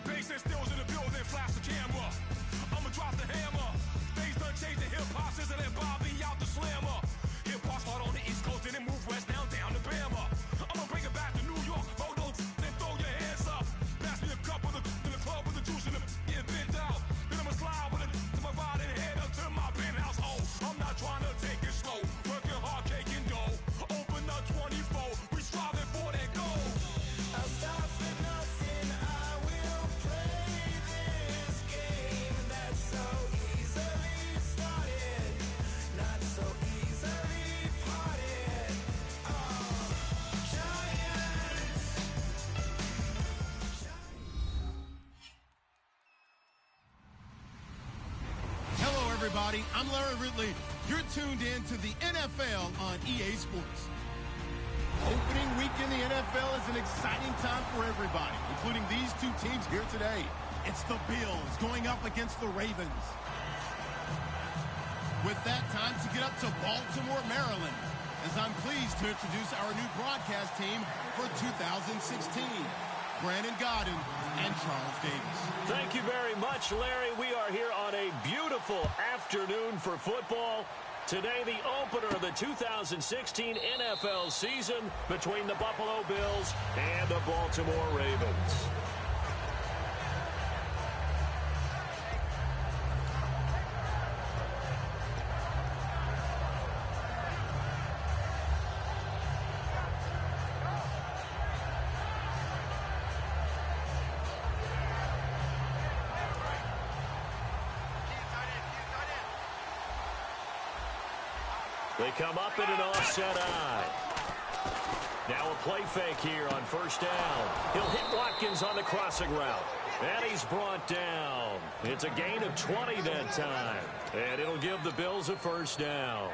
Bass and stills in the building, flash the camera. I'ma drop the hammer. Things done changed in hip-hop, sizzle and Bobby out the slammer. Hip-hop start on the East Coast and then move west down to Bama. I'ma bring it back to New York, hold those and throw your hands up. Pass me a cup with in the club with the juice and the get bent out. Then I'ma slide with it to my ride and head up to my penthouse. Oh, I'm not trying to take it slow, working hard, caking dough. Open up 24, we striving for that goal. I'll stop for nothing, I will play this game that's so easily started, not so easily parted. Hello, everybody. I'm Larry Ridley. You're tuned in to the NFL on EA Sports. Opening week in the NFL is an exciting time for everybody, including these two teams here today. It's the Bills going up against the Ravens. With that, time to get up to Baltimore, Maryland, as I'm pleased to introduce our new broadcast team for 2016. Brandon Godden and Charles Davis. Thank you very much, Larry. We are here on a beautiful afternoon for football. Today, the opener of the 2016 NFL season between the Buffalo Bills and the Baltimore Ravens. They come up in an offset eye. Now a play fake here on first down. He'll hit Watkins on the crossing route. And he's brought down. It's a gain of 20 that time. And it'll give the Bills a first down.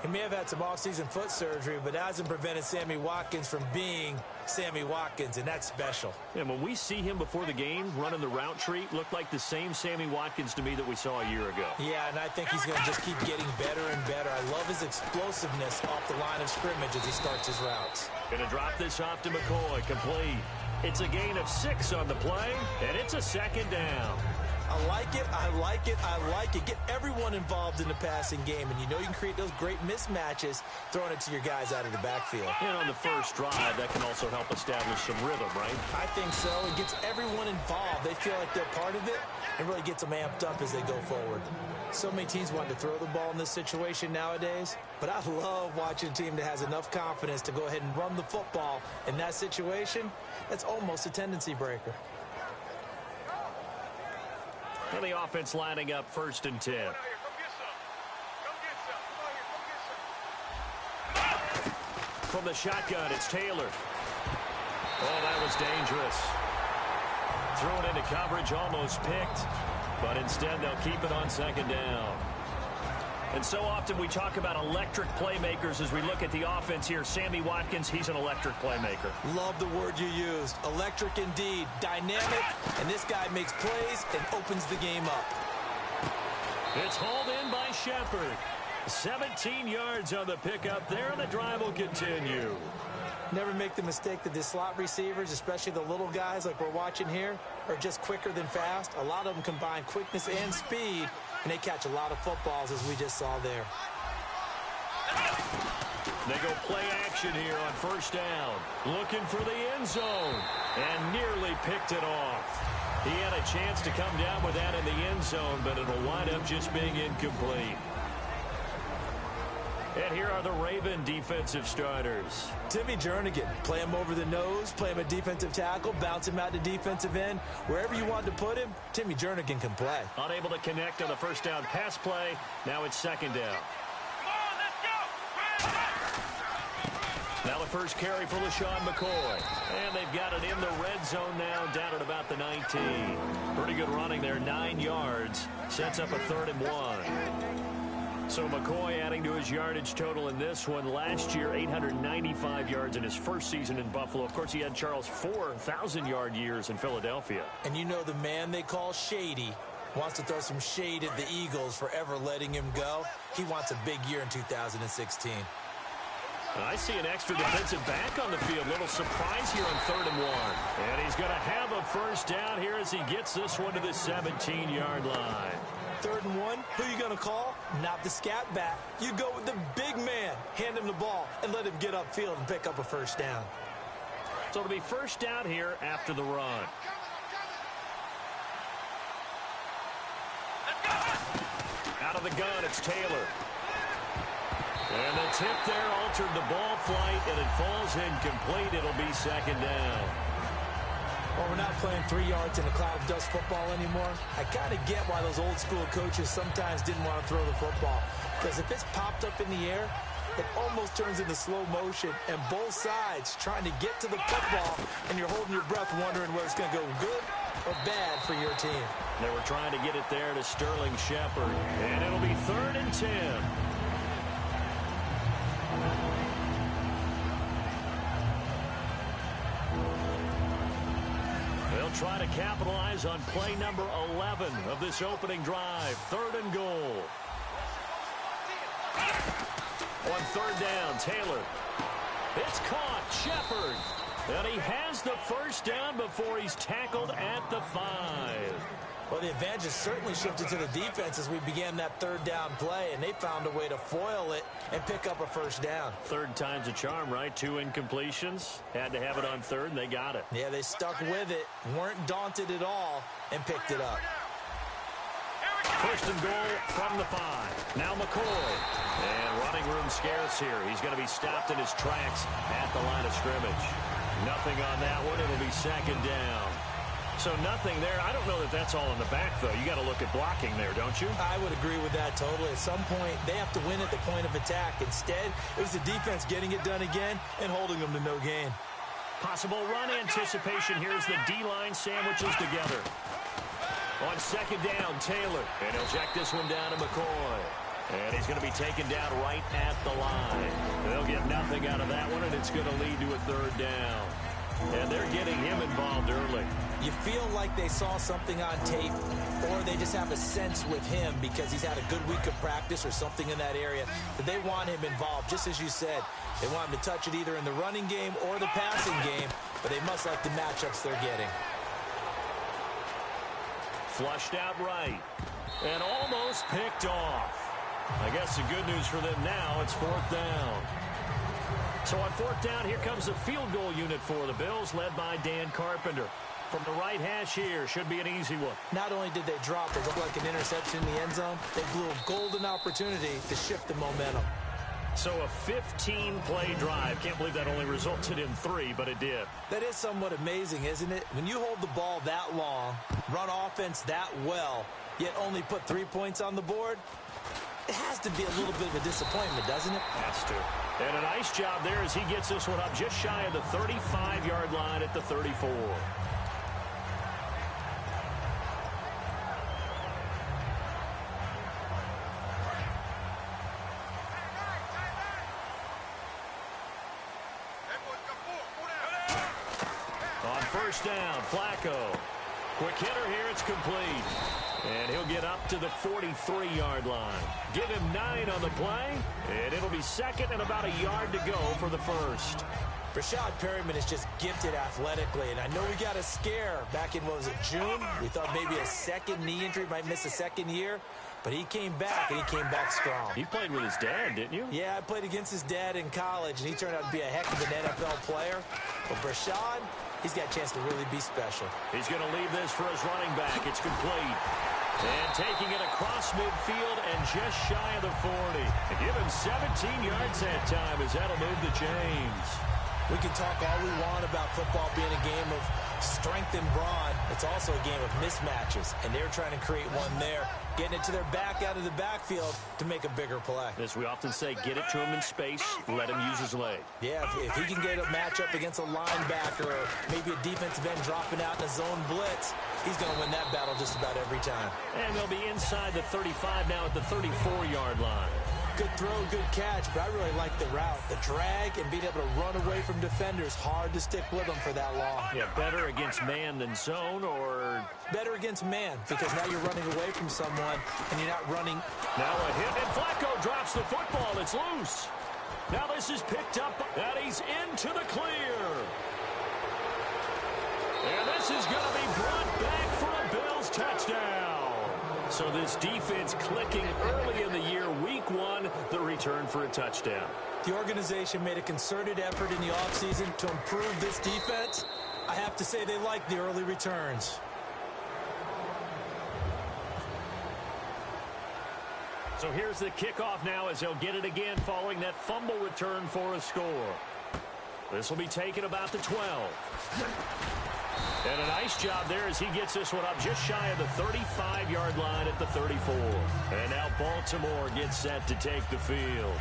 He may have had some off-season foot surgery, but that hasn't prevented Sammy Watkins from being Sammy Watkins, and that's special. And when we see him before the game running the route tree, looked like the same Sammy Watkins to me that we saw a year ago. Yeah, and I think he's going to just keep getting better and better. I love his explosiveness off the line of scrimmage as he starts his routes. Going to drop this off to McCoy, complete. It's a gain of 6 on the play, and it's a second down. I like it, I like it, I like it. Get everyone involved in the passing game, and you know you can create those great mismatches throwing it to your guys out of the backfield. And on the first drive, that can also help establish some rhythm, right? I think so. It gets everyone involved. They feel like they're part of it and really gets them amped up as they go forward. So many teams want to throw the ball in this situation nowadays, but I love watching a team that has enough confidence to go ahead and run the football in that situation. That's almost a tendency breaker. And the offense lining up 1st and 10. From the shotgun, it's Taylor. Oh, that was dangerous. Thrown into coverage, almost picked. But instead, they'll keep it on 2nd down. And so often we talk about electric playmakers as we look at the offense here. Sammy Watkins, he's an electric playmaker. Love the word you used. Electric indeed. Dynamic. And this guy makes plays and opens the game up. It's hauled in by Shepard. 17 yards on the pickup there, and the drive will continue. Never make the mistake that the slot receivers, especially the little guys like we're watching here, are just quicker than fast. A lot of them combine quickness and speed, and they catch a lot of footballs, as we just saw there. They go play action here on 1st down. Looking for the end zone, and nearly picked it off. He had a chance to come down with that in the end zone, but it'll wind up just being incomplete. And here are the Raven defensive starters. Timmy Jernigan, play him over the nose, play him a defensive tackle, bounce him out to defensive end. Wherever you want to put him, Timmy Jernigan can play. Unable to connect on the 1st down pass play. Now it's 2nd down. Now the first carry for LaShawn McCoy. And they've got it in the red zone now, down at about the 19. Pretty good running there, 9 yards. Sets up a 3rd and 1. So McCoy adding to his yardage total in this one. Last year, 895 yards in his first season in Buffalo. Of course, he had Charles 4,000-yard years in Philadelphia. And you know the man they call Shady wants to throw some shade at the Eagles for ever letting him go. He wants a big year in 2016. I see an extra defensive back on the field. Little surprise here on 3rd and 1. And he's going to have a first down here as he gets this one to the 17-yard line. 3rd and 1, who you going to call? Not the scat back. You go with the big man. Hand him the ball and let him get upfield and pick up a first down. So it'll be first down here after the run. Out of the gun, it's Taylor. And the tip there altered the ball flight, and it falls incomplete. It'll be 2nd down. Well, we're not playing 3 yards in a cloud of dust football anymore. I kind of get why those old school coaches sometimes didn't want to throw the football. Because if it's popped up in the air, it almost turns into slow motion, and both sides trying to get to the football, and you're holding your breath wondering whether it's going to go good or bad for your team. They were trying to get it there to Sterling Shepard, and it'll be 3rd and 10. They'll try to capitalize on play number 11 of this opening drive. 3rd and goal. On 3rd down, Taylor. It's caught. Shepard. And he has the first down before he's tackled at the 5. Well, the advantage has certainly shifted to the defense as we began that 3rd down play, and they found a way to foil it and pick up a first down. 3rd time's a charm, right? 2 incompletions. Had to have it on 3rd, and they got it. Yeah, they stuck with it, weren't daunted at all, and picked it up. 1st and goal from the 5. Now McCoy. And running room scarce here. He's going to be stopped in his tracks at the line of scrimmage. Nothing on that one. It'll be 2nd down. So nothing there. I don't know that that's all in the back, though. You got to look at blocking there, don't you? I would agree with that totally. At some point, they have to win at the point of attack. Instead, it was the defense getting it done again and holding them to no gain. Possible run anticipation. Here's the D-line sandwiches together. On 2nd down, Taylor. And he'll check this one down to McCoy. And he's going to be taken down right at the line. They'll get nothing out of that one, and it's going to lead to a 3rd down. And they're getting him involved early. You feel like they saw something on tape, or they just have a sense with him because he's had a good week of practice or something in that area that they want him involved, just as you said. They want him to touch it either in the running game or the passing game, but they must like the matchups they're getting. Flushed out right. And almost picked off. I guess the good news for them now, it's 4th down. So on 4th down, here comes the field goal unit for the Bills, led by Dan Carpenter. From the right hash here, should be an easy one. Not only did they drop it looked like an interception in the end zone, they blew a golden opportunity to shift the momentum. So a 15-play drive. Can't believe that only resulted in 3, but it did. That is somewhat amazing, isn't it? When you hold the ball that long, run offense that well, yet only put 3 points on the board, it has to be a little bit of a disappointment, doesn't it? Has to. And a nice job there as he gets this one up just shy of the 35-yard line at the 34. On 1st down, Flacco. Quick hitter here, it's complete. And he'll get up to the 43-yard line. Give him 9 on the play, and it'll be 2nd and about a yard to go for the 1st. Rashad Perryman is just gifted athletically, and I know we got a scare back in, what was it, June? We thought maybe a 2nd knee injury, might miss a 2nd year, but he came back, and he came back strong. He played with his dad, didn't you? Yeah, I played against his dad in college, and he turned out to be a heck of an NFL player. But Rashad, he's got a chance to really be special. He's going to leave this for his running back. It's complete. And taking it across midfield and just shy of the 40. And give him 17 yards that time as that'll move the chains. We can talk all we want about football being a game of strength and brawn. It's also a game of mismatches, and they're trying to create one there, getting it to their back out of the backfield to make a bigger play. As we often say, get it to him in space, let him use his leg. Yeah, if he can get a matchup against a linebacker or maybe a defensive end dropping out in a zone blitz, he's going to win that battle just about every time. And they'll be inside the 35 now at the 34-yard line. Good throw, good catch, but I really like the route. The drag and being able to run away from defenders, hard to stick with them for that long. Yeah, better against man than zone, or... Better against man, because now you're running away from someone, and you're not running... Now a hit, and Flacco drops the football. It's loose. Now this is picked up, and he's into the clear. And this is going to be brought back for a Bills touchdown. So this defense clicking early in the year, week one, the return for a touchdown. The organization made a concerted effort in the offseason to improve this defense. I have to say they like the early returns. So here's the kickoff now as they'll get it again following that fumble return for a score. This will be taken about the 12. And a nice job there as he gets this one up just shy of the 35-yard line at the 34. And now Baltimore gets set to take the field.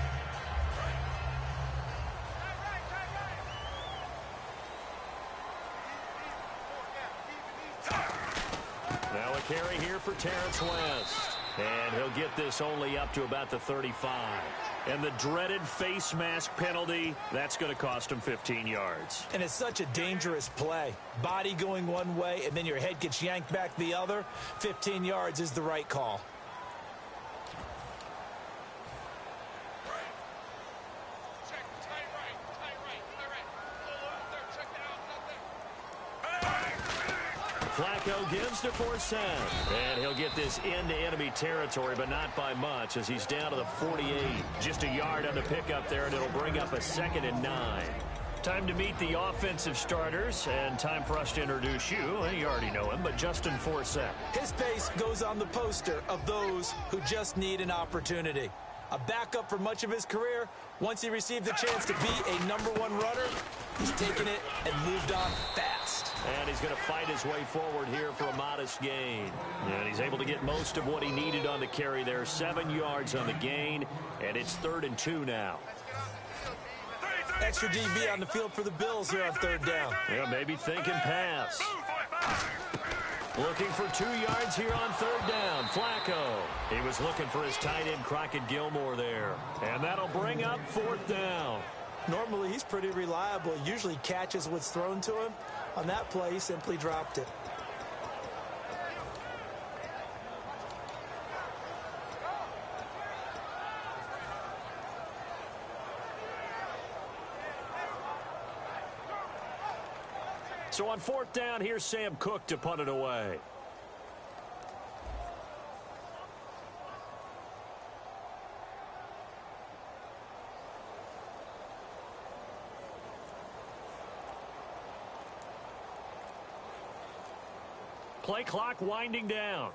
Now a carry here for Terrence West. And he'll get this only up to about the 35. And the dreaded face mask penalty, that's going to cost him 15 yards. And it's such a dangerous play. Body going one way, and then your head gets yanked back the other. 15 yards is the right call. Flacco gives to Forsett. And he'll get this into enemy territory, but not by much as he's down to the 48. Just a yard on the pickup there, and it'll bring up a 2nd and 9. Time to meet the offensive starters, and time for us to introduce you. Well, you already know him, but Justin Forsett. His face goes on the poster of those who just need an opportunity. A backup for much of his career. Once he received the chance to be a #1 runner, he's taken it and moved on fast. And he's going to fight his way forward here for a modest gain. And he's able to get most of what he needed on the carry there. 7 yards on the gain, and it's 3rd and 2 now. Extra DB on the field for the Bills here on 3rd down. Yeah, maybe thinking pass. Looking for 2 yards here on 3rd down. Flacco. He was looking for his tight end, Crockett Gilmore there. And that'll bring up 4th down. Normally, he's pretty reliable. He usually catches what's thrown to him. On that play, he simply dropped it. So on 4th down, here's Sam Cook to punt it away. Play clock winding down.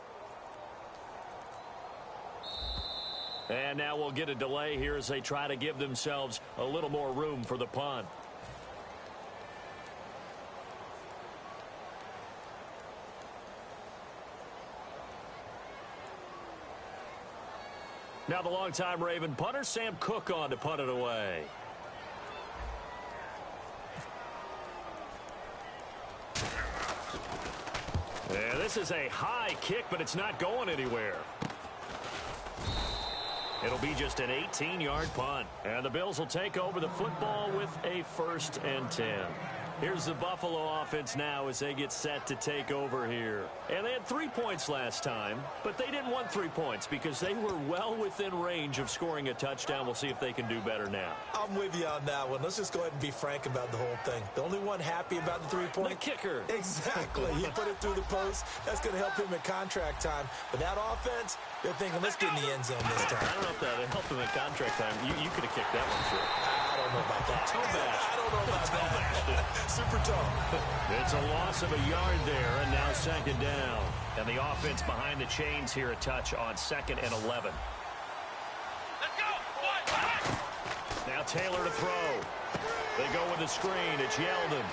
And now we'll get a delay here as they try to give themselves a little more room for the punt. Now the longtime Raven punter, Sam Cook, on to punt it away. Yeah, this is a high kick, but it's not going anywhere. It'll be just an 18-yard punt. And the Bills will take over the football with a 1st and 10. Here's the Buffalo offense now as they get set to take over here. And they had 3 points last time, but they didn't want 3 points because they were well within range of scoring a touchdown. We'll see if they can do better now. I'm with you on that one. Let's just go ahead and be frank about the whole thing. The only one happy about the 3-point. The kicker. Exactly. He put it through the post. That's going to help him in contract time. But that offense, they're thinking, let's get in the end zone this time. I don't know if that helped him in contract time. You could have kicked that one through. I don't know about that. I don't know about that. Super tall. It's a loss of a yard there, and now 2nd down. And the offense behind the chains here a touch on 2nd and 11. Let's go! Now Taylor to throw. They go with the screen. It's Yeldon.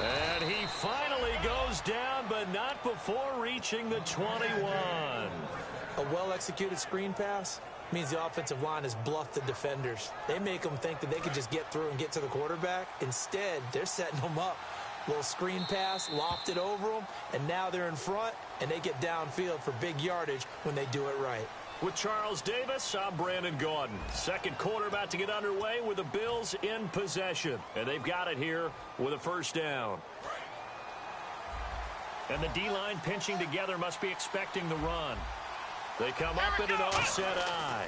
And he finally goes down, but not before reaching the 21. A well-executed screen pass means the offensive line has bluffed the defenders. They make them think that they can just get through and get to the quarterback. Instead, they're setting them up. Little screen pass, lofted over them, and now they're in front, and they get downfield for big yardage when they do it right. With Charles Davis, I'm Brandon Gaudin. 2nd quarter about to get underway with the Bills in possession. And they've got it here with a 1st down. And the D-line pinching together, must be expecting the run. They come up in an offset eye.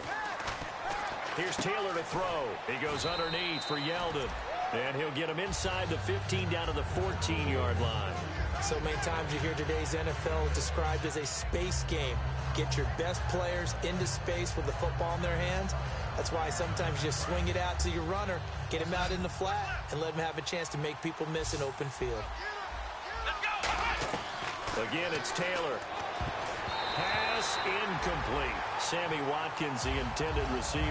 Here's Taylor to throw. He goes underneath for Yeldon. And he'll get him inside the 15 down to the 14-yard line. So many times you hear today's NFL described as a space game. Get your best players into space with the football in their hands. That's why sometimes you just swing it out to your runner, get him out in the flat, and let him have a chance to make people miss an open field. Again, it's Taylor. Pass incomplete. Sammy Watkins, the intended receiver.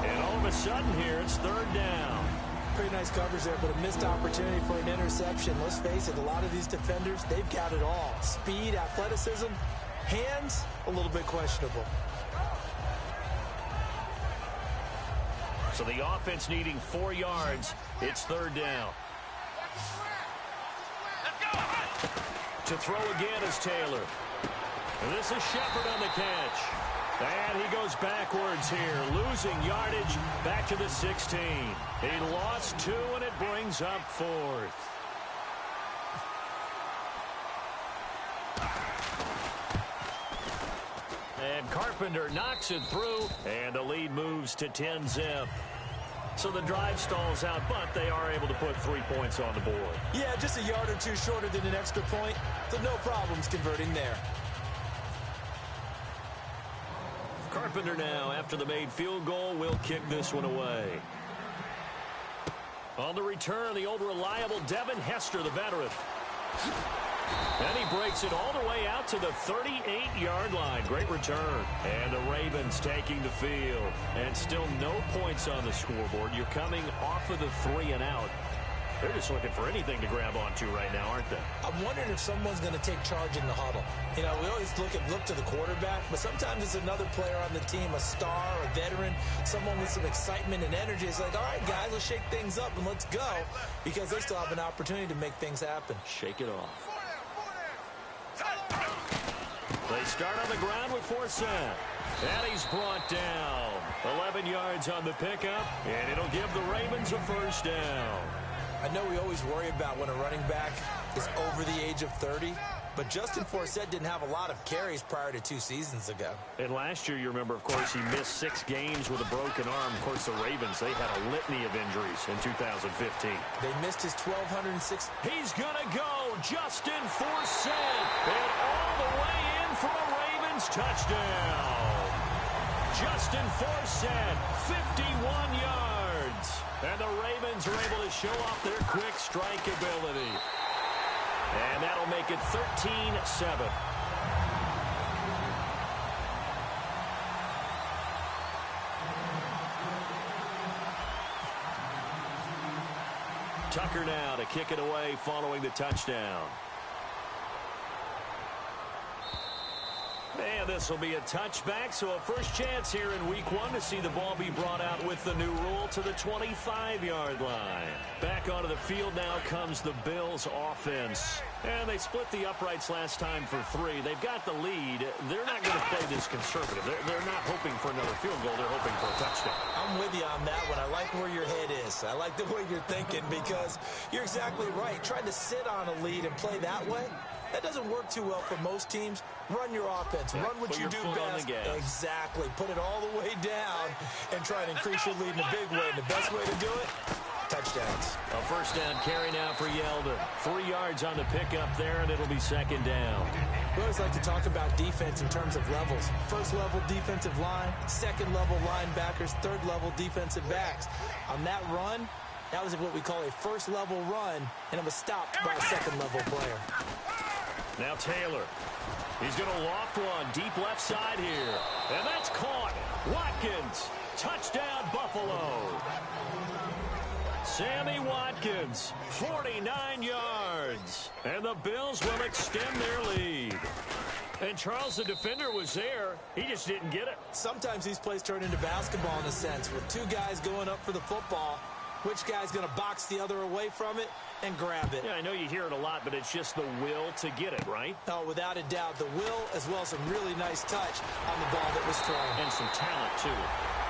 And all of a sudden here, it's third down. Pretty nice coverage there, but a missed opportunity for an interception. Let's face it, a lot of these defenders, they've got it all. Speed, athleticism, hands, a little bit questionable. So the offense needing 4 yards. It's third down. To throw again is Taylor. And this is Shepard on the catch. And he goes backwards here, losing yardage back to the 16. He lost 2, and it brings up 4th. And Carpenter knocks it through, and the lead moves to 10-zip. So the drive stalls out, but they are able to put 3 points on the board. Yeah, just a yard or two shorter than an extra point, so no problems converting there. Carpenter now, after the made field goal, will kick this one away. On the return, the old reliable Devin Hester, the veteran. And he breaks it all the way out to the 38-yard line. Great return. And the Ravens taking the field. And still no points on the scoreboard. You're coming off of the 3 and out. They're just looking for anything to grab onto right now, aren't they? I'm wondering if someone's going to take charge in the huddle. You know, we always look to the quarterback, but sometimes it's another player on the team, a star, a veteran, someone with some excitement and energy. It's like, all right, guys, let's shake things up and let's go, because they still have an opportunity to make things happen. Shake it off. They start on the ground with Forsett. And he's brought down. 11 yards on the pickup, and it'll give the Ravens a first down. I know we always worry about when a running back is over the age of 30, but Justin Forsett didn't have a lot of carries prior to 2 seasons ago. And last year, you remember, of course, he missed 6 games with a broken arm. Of course, the Ravens, they had a litany of injuries in 2015. They missed his 1,206. He's going to go, Justin Forsett, and all the way in for a Ravens touchdown. Justin Forsett, 51 yards. And the Ravens are able to show off their quick strike ability. And that'll make it 13-7. Tucker now to kick it away following the touchdown. And this will be a touchback, so a first chance here in week 1 to see the ball be brought out with the new rule to the 25-yard line. Back onto the field now comes the Bills offense. And they split the uprights last time for 3. They've got the lead. They're not going to play this conservative. They're not hoping for another field goal. They're hoping for a touchdown. I'm with you on that one. I like where your head is. I like the way you're thinking, because you're exactly right. Trying to sit on a lead and play that way, that doesn't work too well for most teams. Run your offense. Yeah, run what you do best. Exactly. Put it all the way down and try and increase your lead in a big way. And the best way to do it, touchdowns. A first down carry now for Yeldon. 3 yards on the pickup there, and it'll be second down. We always like to talk about defense in terms of levels. First level defensive line, second level linebackers, third level defensive backs. On that run, that was what we call a first level run, and it was stopped by a second level player. Now Taylor. He's going to loft one deep left side here. And that's caught. Watkins. Touchdown, Buffalo. Sammy Watkins, 49 yards. And the Bills will extend their lead. And Charles, the defender, was there. He just didn't get it. Sometimes these plays turn into basketball in a sense, with 2 guys going up for the football. Which guy's going to box the other away from it and grab it? Yeah, I know you hear it a lot, but it's just the will to get it, right? Oh, without a doubt. The will, as well as some really nice touch on the ball that was thrown. And some talent, too.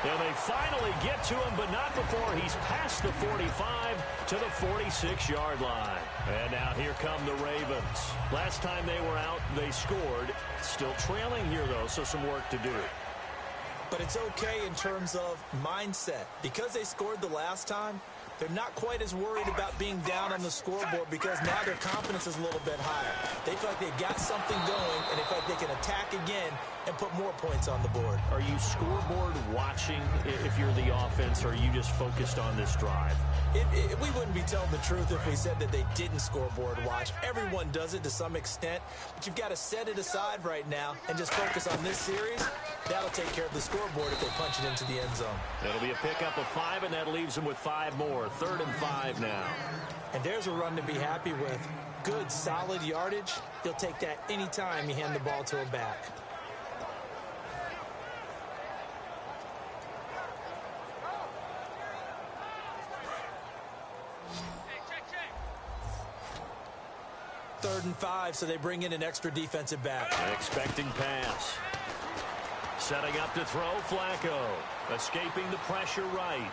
And they finally get to him, but not before he's past the 45 to the 46-yard line. And now here come the Ravens. Last time they were out, they scored. Still trailing here, though, so some work to do. But it's okay in terms of mindset. Because they scored the last time, they're not quite as worried about being down on the scoreboard because now their confidence is a little bit higher. They feel like they've got something going, and they feel like they can attack again and put more points on the board. Are you scoreboard watching if you're the offense, or are you just focused on this drive? We wouldn't be telling the truth if we said that they didn't scoreboard watch. Everyone does it to some extent, but you've got to set it aside right now and just focus on this series. That'll take care of the scoreboard if they punch it into the end zone. It'll be a pickup of 5, and that leaves them with 5 more. 3rd and 5 now. And there's a run to be happy with. Good, solid yardage. He'll take that anytime you hand the ball to a back. Third and 5, so they bring in an extra defensive back. Expecting pass. Setting up to throw, Flacco. Escaping the pressure right.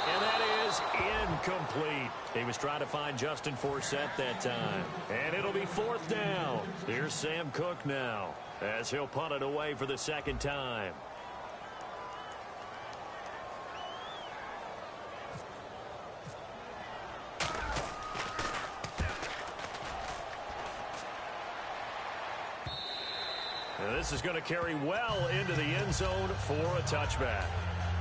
And that is incomplete. He was trying to find Justin Forsett that time. And it'll be 4th down. Here's Sam Cook now, as he'll punt it away for the 2nd time. And this is going to carry well into the end zone for a touchback.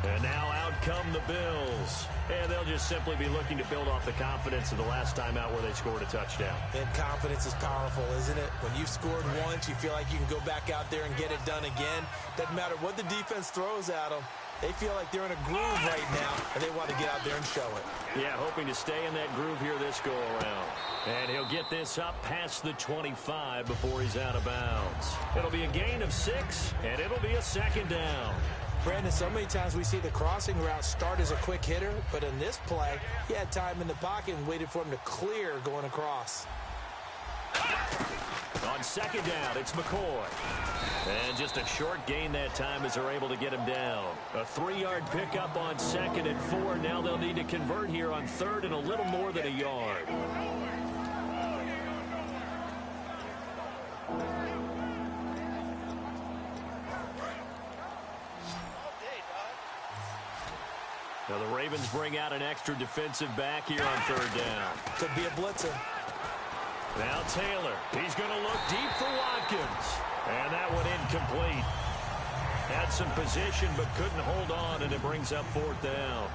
And now out come the Bills. And they'll just simply be looking to build off the confidence of the last time out where they scored a touchdown. And confidence is powerful, isn't it? When you've scored once, you feel like you can go back out there and get it done again. Doesn't matter what the defense throws at them. They feel like they're in a groove right now, and they want to get out there and show it. Yeah, hoping to stay in that groove here this go-around. And he'll get this up past the 25 before he's out of bounds. It'll be a gain of 6, and it'll be a 2nd down. Brandon, so many times we see the crossing route start as a quick hitter, but in this play, he had time in the pocket and waited for him to clear going across. On 2nd down, it's McCoy. And just a short gain that time as they're able to get him down. A 3-yard pickup on 2nd and 4. Now they'll need to convert here on 3rd and a little more than a yard. Now the Ravens bring out an extra defensive back here on 3rd down. Could be a blitzer. Now Taylor, he's going to look deep for Watkins. And that one incomplete. Had some position but couldn't hold on, and it brings up 4th down.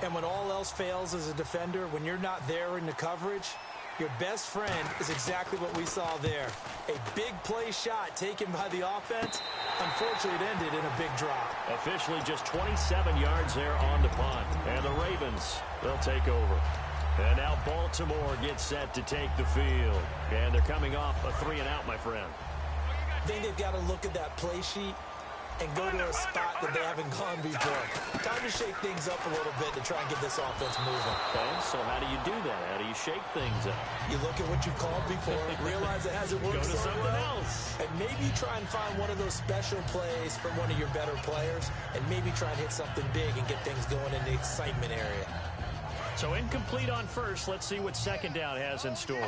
And when all else fails as a defender, when you're not there in the coverage, your best friend is exactly what we saw there. A big play shot taken by the offense. Unfortunately, it ended in a big drop. Officially just 27 yards there on the punt. And the Ravens, they'll take over. And now Baltimore gets set to take the field. And they're coming off a 3-and-out, my friend. I think they've got to look at that play sheet and go to a spot that they haven't gone before. Time to shake things up a little bit to try and get this offense moving. Okay, so how do you do that? How do you shake things up? You look at what you called before, realize it hasn't worked Go to so something well, else. and maybe try and find one of those special plays from one of your better players, and maybe try and hit something big and get things going in the excitement area. So incomplete on 1st. Let's see what 2nd down has in store.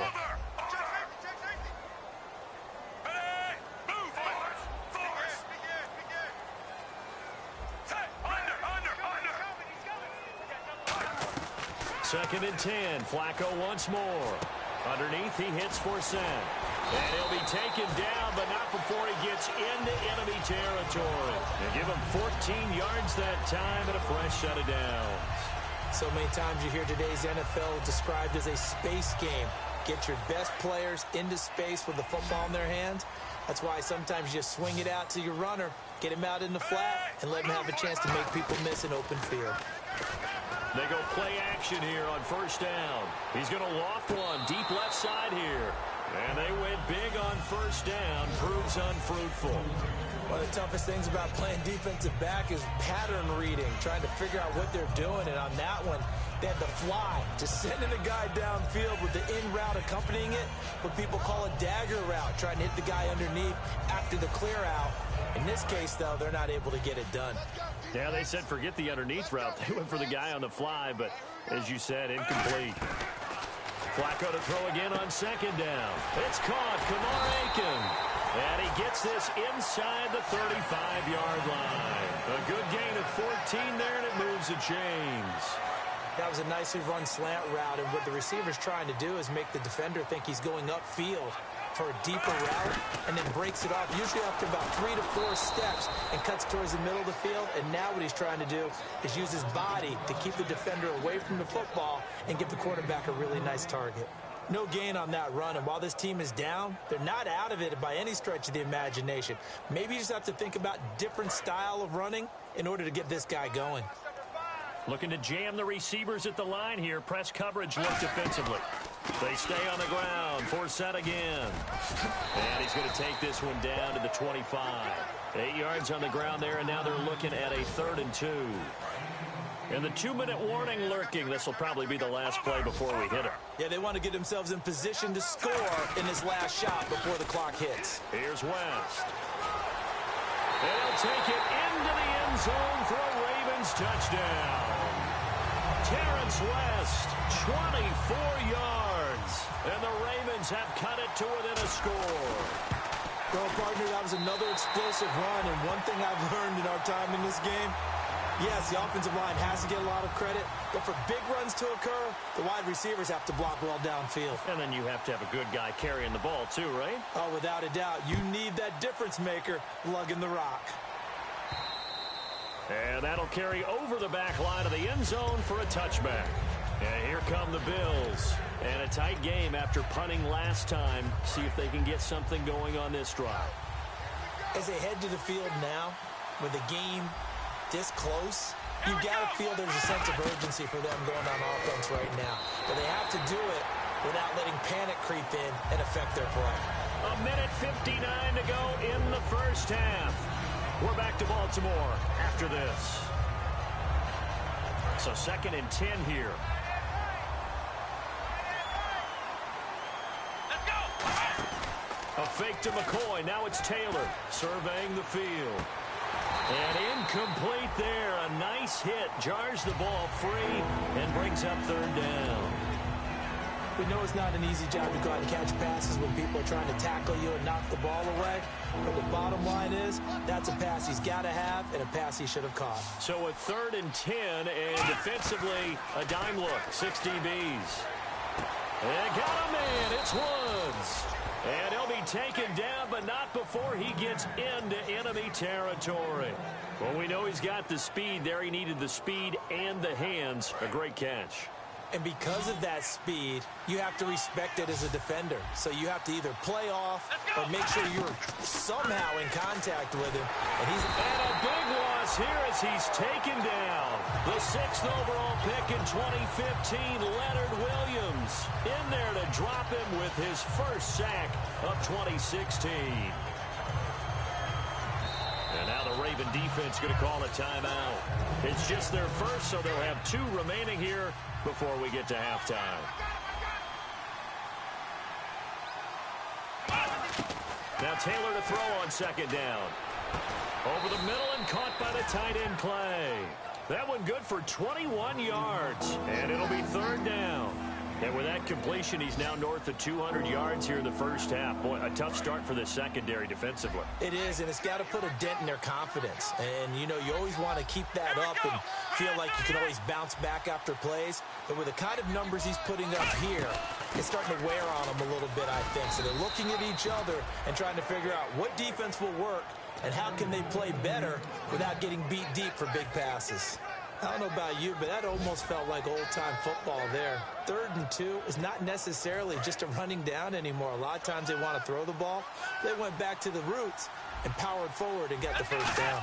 Second and 10. Flacco once more. Underneath, he hits Forsett. And he'll be taken down, but not before he gets into enemy territory. They give him 14 yards that time and a fresh set of downs. So many times you hear today's NFL described as a space game. Get your best players into space with the football in their hands. That's why sometimes you swing it out to your runner, get him out in the flat, and let him have a chance to make people miss an open field. They go play action here on 1st down. He's going to loft one deep left side here. And they went big on 1st down. Proves unfruitful. One of the toughest things about playing defensive back is pattern reading, trying to figure out what they're doing. And on that one, they had the fly, just sending a guy downfield with the in route accompanying it, what people call a dagger route, trying to hit the guy underneath after the clear out. In this case, though, they're not able to get it done. Yeah, they said forget the underneath route. They went for the guy on the fly, but as you said, incomplete. Flacco to throw again on second down. It's caught. Kamar Aiken. And he gets this inside the 35-yard line. A good gain of 14 there, and it moves the chains. That was a nicely run slant route, and what the receiver's trying to do is make the defender think he's going upfield for a deeper route, and then breaks it off, usually after about 3 to 4 steps, and cuts towards the middle of the field. And now what he's trying to do is use his body to keep the defender away from the football and give the quarterback a really nice target. No gain on that run, and while this team is down, they're not out of it by any stretch of the imagination. Maybe you just have to think about different style of running in order to get this guy going. Looking to jam the receivers at the line here. Press coverage look defensively. They stay on the ground. Force set again. And he's going to take this one down to the 25. 8 yards on the ground there, and now they're looking at a 3rd and 2. And the 2-minute warning lurking. This will probably be the last play before we hit it. Yeah, they want to get themselves in position to score in this last shot before the clock hits. Here's West. They'll take it into the end zone for a Ravens touchdown. Terrence West, 24 yards. And the Ravens have cut it to within a score. Well, partner, that was another explosive run. And one thing I've learned in our time in this game, yes, the offensive line has to get a lot of credit, but for big runs to occur, the wide receivers have to block well downfield. And then you have to have a good guy carrying the ball too, right? Oh, without a doubt. You need that difference maker lugging the rock. And that'll carry over the back line of the end zone for a touchback. And here come the Bills. And a tight game after punting last time. See if they can get something going on this drive. As they head to the field now, with the game this close, you got to feel there's a sense of urgency for them going on offense right now. But they have to do it without letting panic creep in and affect their play. 1:59 to go in the first half. We're back to Baltimore after this. So 2nd and 10 here. Let's go! A fake to McCoy. Now it's Taylor surveying the field. And incomplete there. A nice hit. Jars the ball free and brings up 3rd down. We know it's not an easy job to go out and catch passes when people are trying to tackle you and knock the ball away. But the bottom line is, that's a pass he's got to have and a pass he should have caught. So a 3rd and 10, and defensively, a dime look. 6 DBs. And got a man. It's Woods. And he'll be taken down, but not before he gets into enemy territory. Well, we know he's got the speed there. He needed the speed and the hands. A great catch. And because of that speed, you have to respect it as a defender. So you have to either play off or make sure you're somehow in contact with him. And a big loss here as he's taken down. The 6th overall pick in 2015, Leonard Williams, in there to drop him with his first sack of 2016. And now the Raven defense going to call a timeout. It's just their first, so they'll have 2 remaining here before we get to halftime. Now Taylor to throw on 2nd down. Over the middle and caught by the tight end Clay. That one good for 21 yards. And it'll be 3rd down. And with that completion, he's now north of 200 yards here in the first half. Boy, a tough start for the secondary defensively. It is, and it's got to put a dent in their confidence. And, you know, you always want to keep that up and feel like you can always bounce back after plays. But with the kind of numbers he's putting up here, it's starting to wear on them a little bit, I think. So they're looking at each other and trying to figure out what defense will work and how can they play better without getting beat deep for big passes. I don't know about you, but that almost felt like old-time football there. 3rd and 2 is not necessarily just a running down anymore. A lot of times they want to throw the ball. They went back to the roots and powered forward and got the 1st down.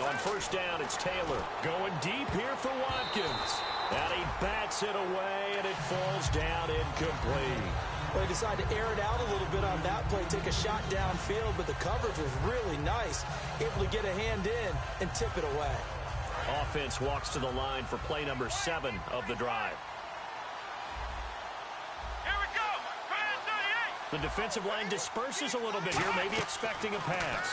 On 1st down, it's Taylor going deep here for Watkins. And he bats it away, and it falls down incomplete. Well, he decided to air it out a little bit on that play, take a shot downfield, but the coverage was really nice. Able to get a hand in and tip it away. Offense walks to the line for play number 7 of the drive. Here we go. The defensive line disperses a little bit here, maybe expecting a pass.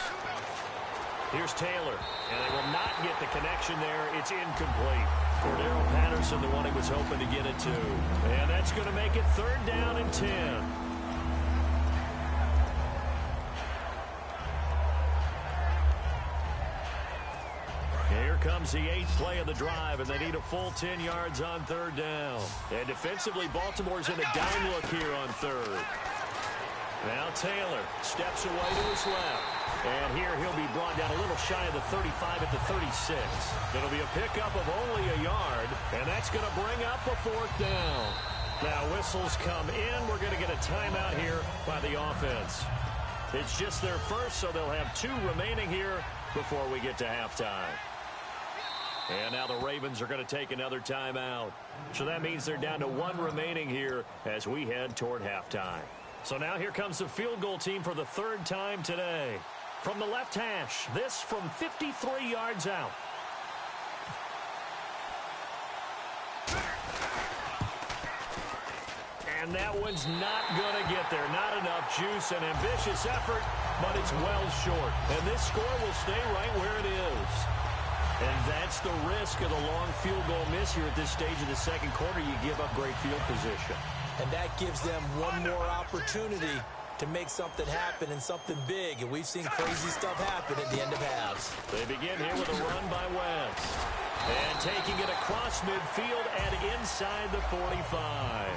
Here's Taylor, and they will not get the connection there. It's incomplete. Cordero Patterson, the one he was hoping to get it to. And that's going to make it 3rd down and 10. Here comes the 8th play of the drive, and they need a full 10 yards on 3rd down. And defensively, Baltimore's in a down look here on 3rd. Now Taylor steps away to his left. And here he'll be brought down a little shy of the 35 at the 36. It'll be a pickup of only a yard, and that's going to bring up a 4th down. Now whistles come in. We're going to get a timeout here by the offense. It's just their first, so they'll have 2 remaining here before we get to halftime. And now the Ravens are going to take another timeout. So that means they're down to 1 remaining here as we head toward halftime. So now here comes the field goal team for the 3rd time today. From the left hash, this from 53 yards out. And that one's not going to get there. Not enough juice. An ambitious effort, but it's well short. And this score will stay right where it is. And that's the risk of the long field goal miss here at this stage of the 2nd quarter. You give up great field position. And that gives them one more opportunity to make something happen and something big. And we've seen crazy stuff happen at the end of halves. They begin here with a run by Wentz. And taking it across midfield and inside the 45.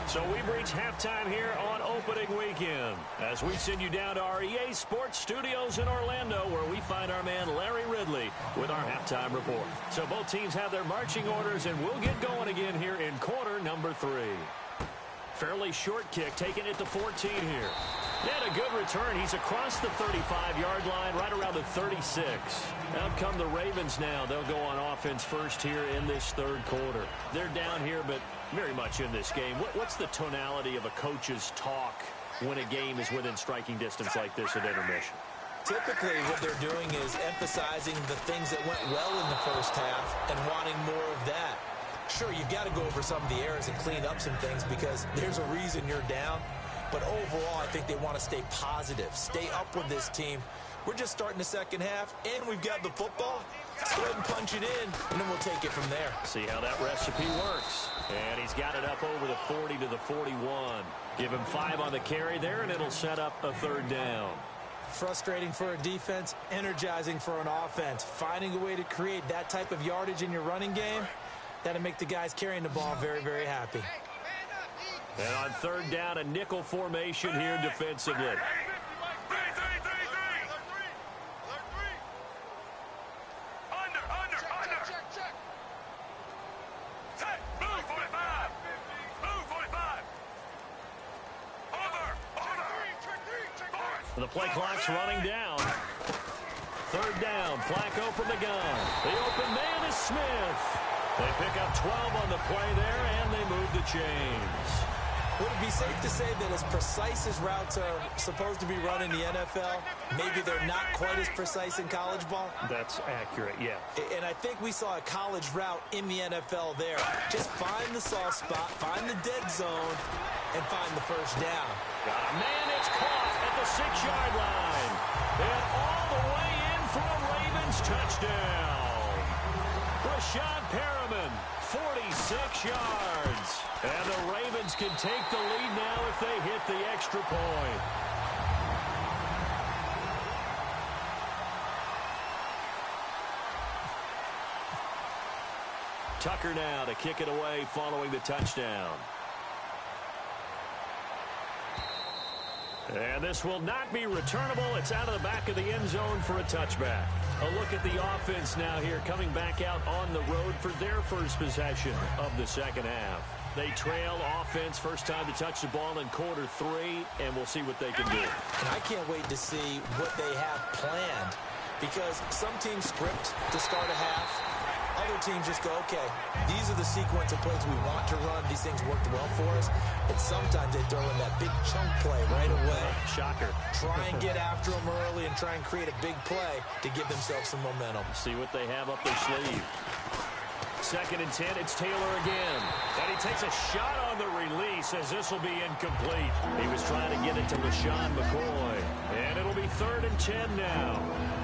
So we've reached halftime here on opening weekend as we send you down to our EA Sports Studios in Orlando, where we find our man Larry Ridley with our halftime report. So both teams have their marching orders, and we'll get going again here in quarter number 3. Fairly short kick, taking it to 14 here. And a good return. He's across the 35-yard line, right around the 36. Out come the Ravens now. They'll go on offense first here in this 3rd quarter. They're down here, but very much in this game. What's the tonality of a coach's talk when a game is within striking distance like this at intermission? Typically, what they're doing is emphasizing the things that went well in the first half and wanting more of that. Sure, you've got to go over some of the errors and clean up some things because there's a reason you're down. But overall, I think they want to stay positive, stay up with this team. We're just starting the 2nd half, and we've got the football. Let's go ahead and punch it in, and then we'll take it from there. See how that recipe works. And he's got it up over the 40 to the 41. Give him 5 on the carry there, and it'll set up a 3rd down. Frustrating for a defense, energizing for an offense. Finding a way to create that type of yardage in your running game, that'll make the guys carrying the ball very, very happy. And on 3rd down, a nickel formation here defensively. The play clock's running down. 3rd down, Flacco from the gun. The open man is Smith. They pick up 12 on the play there, and they move the chains. Would it be safe to say that as precise as routes are supposed to be run in the NFL, maybe they're not quite as precise in college ball? That's accurate, yeah. And I think we saw a college route in the NFL there. Just find the soft spot, find the dead zone, and find the 1st down. Got a man, it's caught at the 6-yard line. And all the way in for a Ravens touchdown. Rashad Perriman, 46 yards. And the Ravens can take the lead now if they hit the extra point. Tucker now to kick it away following the touchdown. And this will not be returnable. It's out of the back of the end zone for a touchback. A look at the offense now here, coming back out on the road for their first possession of the 2nd half. They trail offense, first time to touch the ball in quarter 3, and we'll see what they can do. And I can't wait to see what they have planned, because some teams script to start a half. Other teams just go, okay, these are the sequence of plays we want to run. These things worked well for us. And sometimes they throw in that big chunk play right away. Shocker. Try and get after them early and try and create a big play to give themselves some momentum. See what they have up their sleeve. 2nd and 10, it's Taylor again. And he takes a shot on the release as this will be incomplete. He was trying to get it to LaShawn McCoy. And it'll be 3rd and 10 now.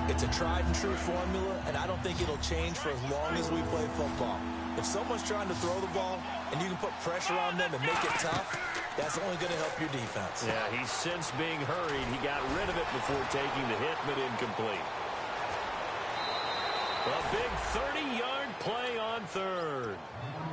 It's a tried-and-true formula, and I don't think it'll change for as long as we play football. If someone's trying to throw the ball and you can put pressure on them and make it tough, that's only going to help your defense. Yeah, he's since being hurried. He got rid of it before taking the hit, but incomplete. A big 30-yard play on 3rd.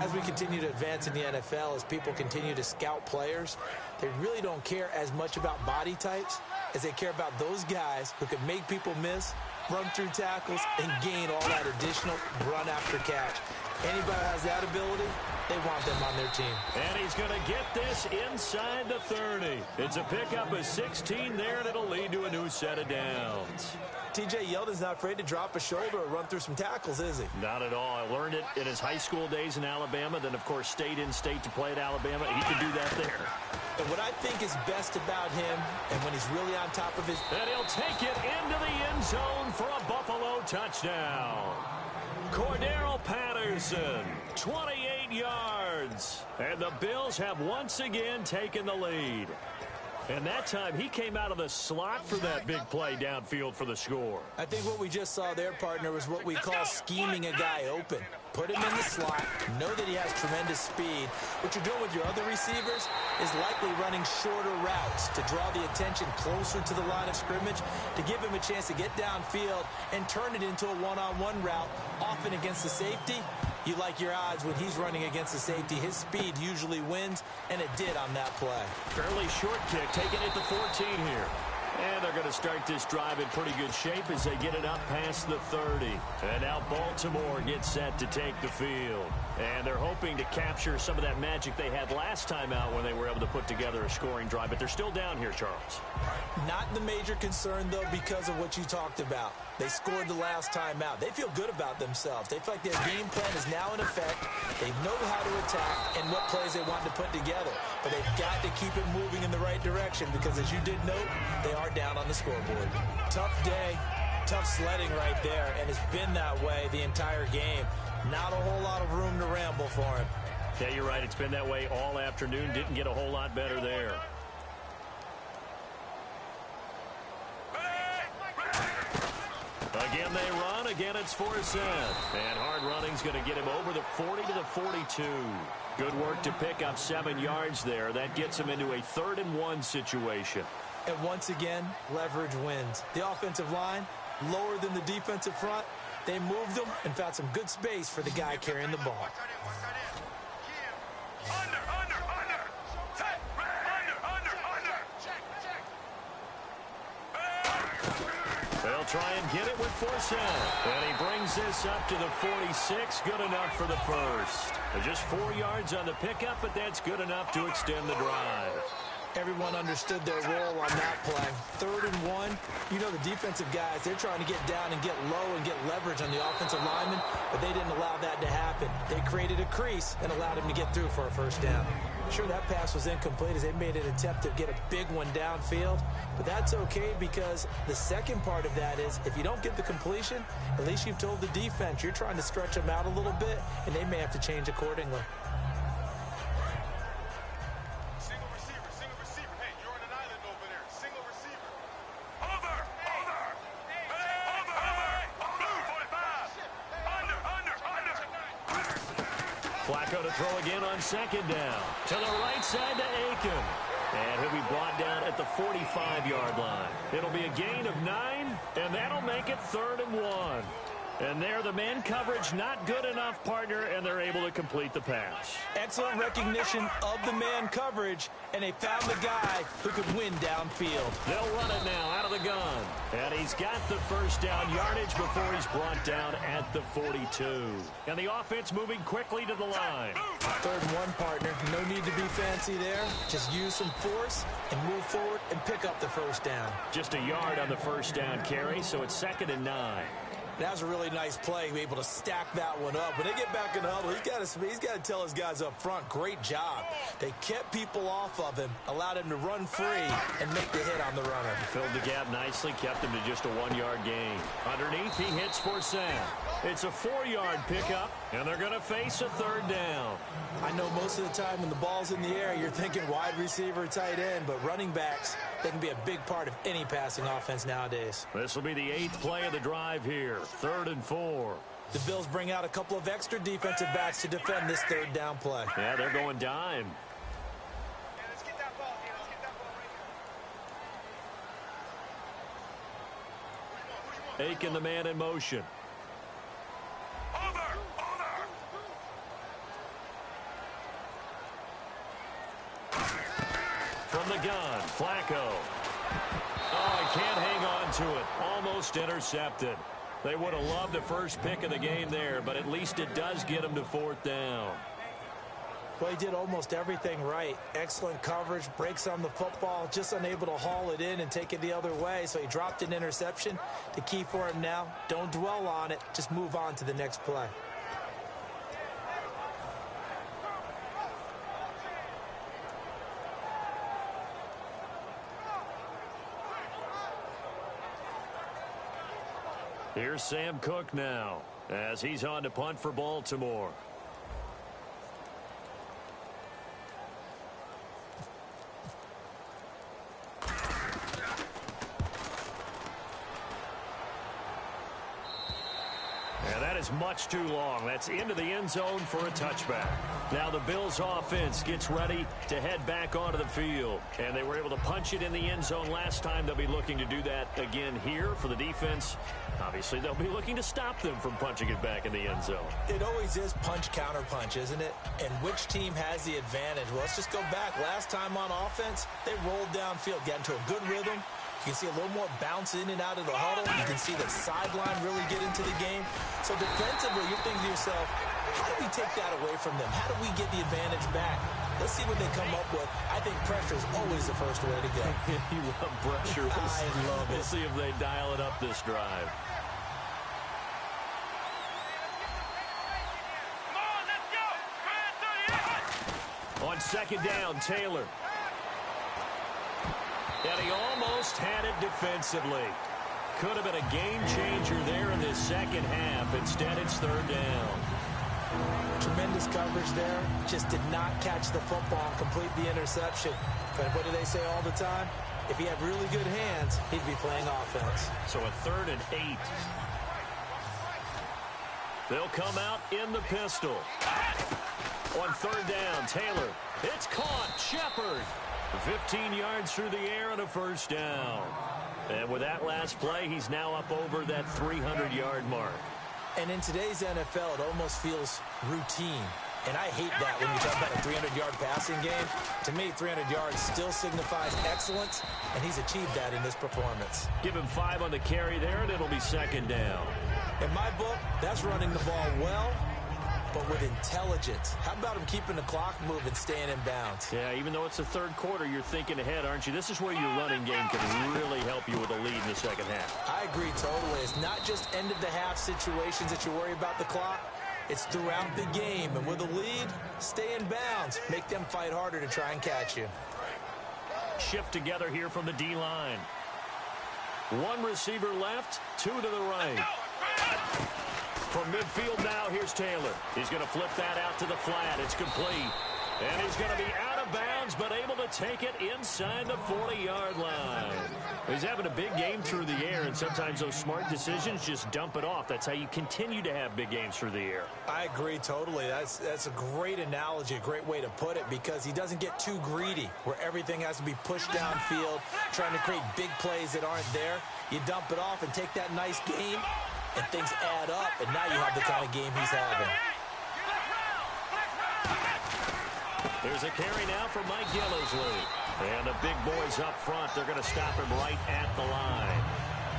As we continue to advance in the NFL, as people continue to scout players, they really don't care as much about body types as they care about those guys who can make people miss, run through tackles, and gain all that additional run after catch. Anybody who has that ability, they want them on their team. And he's going to get this inside the 30. It's a pickup of 16 there, and it'll lead to a new set of downs. T.J. Yeldon's not afraid to drop a shoulder or run through some tackles, is he? Not at all. I learned it in his high school days in Alabama, then, of course, stayed in state to play at Alabama. He can do that there. And what I think is best about him, and when he's really on top of his... And he'll take it into the end zone for a Buffalo touchdown. Cordero Patterson, 28 yards. And the Bills have once again taken the lead. And that time, he came out of the slot for that big play downfield for the score. I think what we just saw there, partner, was what we call scheming a guy open. Put him in the slot, know that he has tremendous speed. What you're doing with your other receivers is likely running shorter routes to draw the attention closer to the line of scrimmage, to give him a chance to get downfield and turn it into a one-on-one route, often against the safety. You like your odds when he's running against the safety. His speed usually wins, and it did on that play. Fairly short kick, taking it to 14 here. And they're going to start this drive in pretty good shape as they get it up past the 30. And now Baltimore gets set to take the field. And they're hoping to capture some of that magic they had last time out when they were able to put together a scoring drive. But they're still down here, Charles. Not the major concern, though, because of what you talked about. They scored the last time out. They feel good about themselves. They feel like their game plan is now in effect. They know how to attack and what plays they want to put together. But they've got to keep it moving in the right direction because, as you did note, they are down on the scoreboard. Tough day, tough sledding right there, and it's been that way the entire game. Not a whole lot of room to ramble for him. Yeah, you're right. It's been that way all afternoon. Didn't get a whole lot better there. Again, they run. Again, it's 4th down. And hard running's going to get him over the 40 to the 42. Good work to pick up 7 yards there. That gets him into a 3rd and 1 situation. And once again, leverage wins. The offensive line, lower than the defensive front. They moved them and found some good space for the guy carrying the ball. They'll try and get it with 4th down. And he brings this up to the 46. Good enough for the first. Just 4 yards on the pickup, but that's good enough to extend the drive. Everyone understood their role on that play. 3rd and 1. You know the defensive guys, they're trying to get down and get low and get leverage on the offensive lineman, but they didn't allow that to happen. They created a crease and allowed him to get through for a 1st down. Sure, that pass was incomplete as they made an attempt to get a big one downfield, but that's okay because the second part of that is if you don't get the completion, at least you've told the defense you're trying to stretch them out a little bit, and they may have to change accordingly. Flacco to throw again on 2nd down. To the right side to Aiken. And he'll be brought down at the 45-yard line. It'll be a gain of 9, and that'll make it 3rd and 1. And there, the man coverage not good enough, partner, and they're able to complete the pass. Excellent recognition of the man coverage, and they found the guy who could win downfield. They'll run it now out of the gun. And he's got the 1st down yardage before he's brought down at the 42. And the offense moving quickly to the line. 3rd and 1, partner. No need to be fancy there. Just use some force and move forward and pick up the 1st down. Just a yard on the 1st down carry, so it's 2nd and 9. That was a really nice play, be able to stack that one up. When they get back in the huddle, he's got to tell his guys up front, great job. They kept people off of him, allowed him to run free, and make the hit on the runner. Filled the gap nicely, kept him to just a 1-yard gain. Underneath, he hits for Sam. It's a 4-yard pickup, and they're going to face a 3rd down. I know most of the time when the ball's in the air, you're thinking wide receiver, tight end, but running backs, they can be a big part of any passing offense nowadays. This will be the 8th play of the drive here, 3rd and 4. The Bills bring out a couple of extra defensive backs to defend this 3rd down play. Yeah, they're going dime. Aiken, the man in motion. From the gun, Flacco. Oh, he can't hang on to it. Almost intercepted. They would have loved the first pick of the game there, but at least it does get him to 4th down. Well, he did almost everything right. Excellent coverage, breaks on the football, just unable to haul it in and take it the other way, so he dropped an interception. The key for him now, don't dwell on it, just move on to the next play. Here's Sam Cook now as he's on to punt for Baltimore. And that is much too long. That's into the end zone for a touchback. Now the Bills offense gets ready to head back onto the field. And they were able to punch it in the end zone last time. They'll be looking to do that again here for the defense. Obviously, they'll be looking to stop them from punching it back in the end zone. It always is punch, counter punch, isn't it? And which team has the advantage? Well, let's just go back. Last time on offense, they rolled downfield, got into a good rhythm. You can see a little more bounce in and out of the huddle. You can see the sideline really get into the game. So defensively, you're thinking to yourself, how do we take that away from them? How do we get the advantage back? Let's see what they come up with. I think pressure is always the first way to go. You love pressure. I love it. We'll see if they dial it up this drive. On 2nd down, Taylor. And he almost had it defensively. Could have been a game changer there in this second half. Instead, it's 3rd down. Tremendous coverage there. Just did not catch the football and complete the interception. But what do they say all the time? If he had really good hands, he'd be playing offense. So a 3rd and 8. They'll come out in the pistol. On 3rd down, Taylor. It's caught. Shepard. 15 yards through the air and a 1st down. And with that last play, he's now up over that 300-yard mark. And in today's NFL, it almost feels routine. And I hate that when you talk about a 300-yard passing game. To me, 300 yards still signifies excellence, and he's achieved that in this performance. Give him 5 on the carry there, and it'll be 2nd down. In my book, that's running the ball well, but with intelligence. How about him keeping the clock moving, staying in bounds? Yeah, even though it's the 3rd quarter, you're thinking ahead, aren't you? This is where your running game can really help you with a lead in the second half. I agree totally. It's not just end-of-the-half situations that you worry about the clock. It's throughout the game. And with a lead, stay in bounds. Make them fight harder to try and catch you. Shift together here from the D-line. 1 receiver left, 2 to the right. From midfield now, here's Taylor. He's going to flip that out to the flat. It's complete. And he's going to be out of bounds, but able to take it inside the 40-yard line. He's having a big game through the air, and sometimes those smart decisions just dump it off. That's how you continue to have big games through the air. I agree totally. That's a great analogy, a great way to put it, because he doesn't get too greedy where everything has to be pushed downfield, trying to create big plays that aren't there. You dump it off and take that nice game, and things add up, and now you have the kind of game he's having. There's a carry now for Mike Gillisley. And the big boys up front, they're going to stop him right at the line.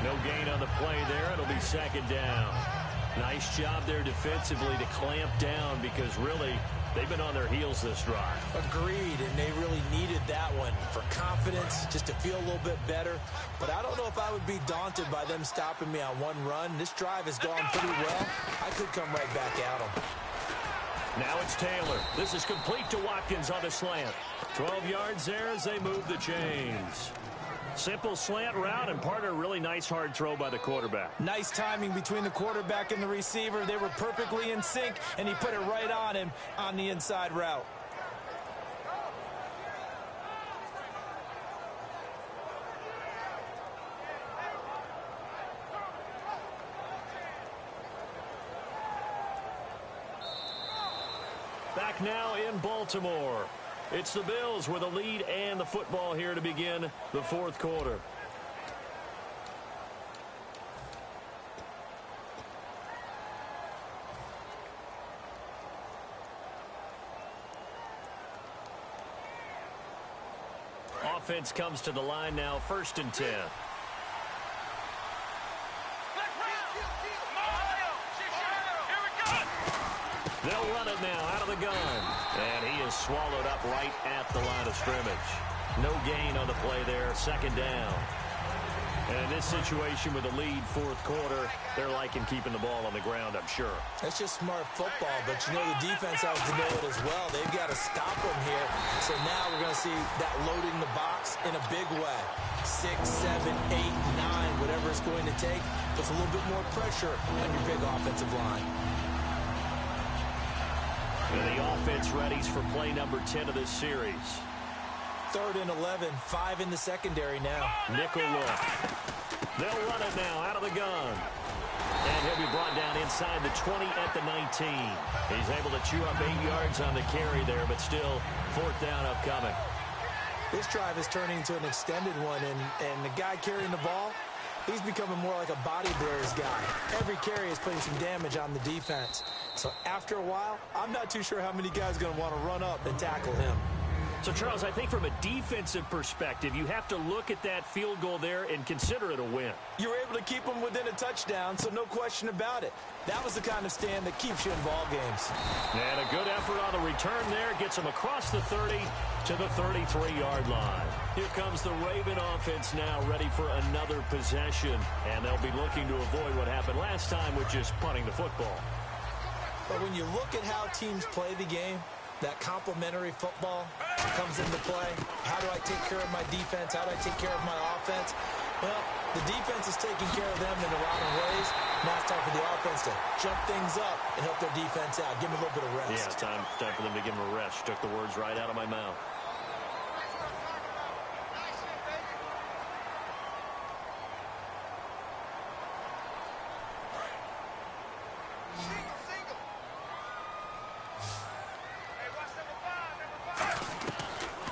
No gain on the play there. It'll be 2nd down. Nice job there defensively to clamp down because really they've been on their heels this drive. Agreed, and they really needed that one for confidence, just to feel a little bit better. But I don't know if I would be daunted by them stopping me on one run. This drive has gone pretty well. I could come right back at them. Now it's Taylor. This is complete to Watkins on the slant. 12 yards there as they move the chains. Simple slant route, and part of a really nice hard throw by the quarterback. Nice timing between the quarterback and the receiver. They were perfectly in sync, and he put it right on him on the inside route. Back now in Baltimore. It's the Bills with a lead and the football here to begin the fourth quarter. Offense comes to the line now, 1st and 10. They'll run it now out of the gun. And he is swallowed up right at the line of scrimmage. No gain on the play there, 2nd down. And in this situation with the lead, fourth quarter, they're liking keeping the ball on the ground, I'm sure. That's just smart football, but you know the defense has to know it as well. They've got to stop them here. So now we're going to see that loading the box in a big way. 6, 7, 8, 9, whatever it's going to take. Puts a little bit more pressure on your big offensive line. And the offense readies for play number 10 of this series. 3rd and 11, 5 in the secondary now. Nickel look. They'll run it now out of the gun. And he'll be brought down inside the 20 at the 19. He's able to chew up 8 yards on the carry there, but still 4th down upcoming. This drive is turning into an extended one, and the guy carrying the ball, he's becoming more like a body blurs guy. Every carry is putting some damage on the defense. So after a while, I'm not too sure how many guys are going to want to run up and tackle him. So, Charles, I think from a defensive perspective, you have to look at that field goal there and consider it a win. You were able to keep them within a touchdown, so no question about it. That was the kind of stand that keeps you in ball games. And a good effort on the return there gets them across the 30 to the 33-yard line. Here comes the Raven offense now ready for another possession. And they'll be looking to avoid what happened last time with just punting the football. But when you look at how teams play the game, that complementary football comes into play. How do I take care of my defense? How do I take care of my offense? Well, the defense is taking care of them in a lot of ways. Now it's time for the offense to jump things up and help their defense out. Give them a little bit of rest. Yeah, time for them to give them a rest. Took the words right out of my mouth.